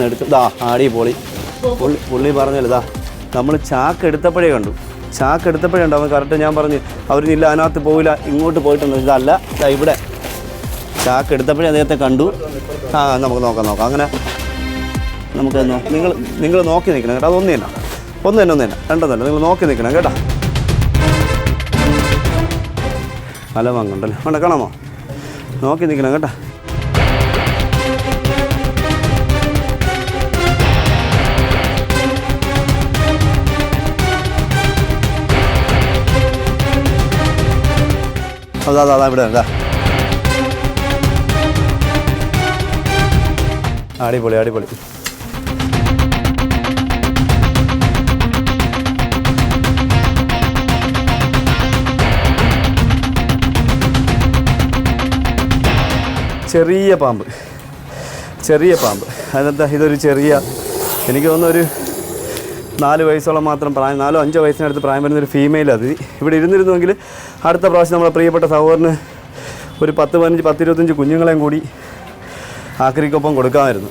ഒന്ന് എടുത്ത് ആടി പൊളി. പുള്ളി പറഞ്ഞല്ലോ നമ്മൾ ചാക്ക് എടുത്തപ്പോഴേ കണ്ടു. അവൻ കറക്റ്റ് ഞാൻ പറഞ്ഞു അവരില്ല അതിനകത്ത് പോവില്ല, ഇങ്ങോട്ട് പോയിട്ടൊന്നും ഇതല്ല. ഇവിടെ ചാക്ക് എടുത്തപ്പോഴേ അദ്ദേഹത്തെ കണ്ടു. നമുക്ക് നോക്കാം. അങ്ങനെ നമുക്ക് നിങ്ങൾ നോക്കി നിൽക്കണം കേട്ടോ. അതൊന്നും തന്നെ രണ്ടെന്നല്ല, നിങ്ങൾ നോക്കി നിൽക്കണം കേട്ടോ. അലവാങ്ങണ്ടല്ലോ കാണാമോ? നോക്കി നിൽക്കണം കേട്ടോ. അതാ ഇവിടെ അടിപൊളി. ചെറിയ പാമ്പ്. അതിനകത്ത് ഇതൊരു ചെറിയ, എനിക്ക് തോന്നുന്നു ഒരു 4 വയസ്സോളം മാത്രം പ്രായം, 4-5 വയസ്സിനടുത്ത് പ്രായം വരുന്നൊരു ഫീമെയിൽ. അത് ഇവിടെ ഇരുന്നിരുന്നുവെങ്കിൽ അടുത്ത പ്രാവശ്യം നമ്മളെ പ്രിയപ്പെട്ട സഹോദരന് ഒരു 10-15-25 കുഞ്ഞുങ്ങളെയും കൂടി ആക്രിക്കൊപ്പം കൊടുക്കാമായിരുന്നു.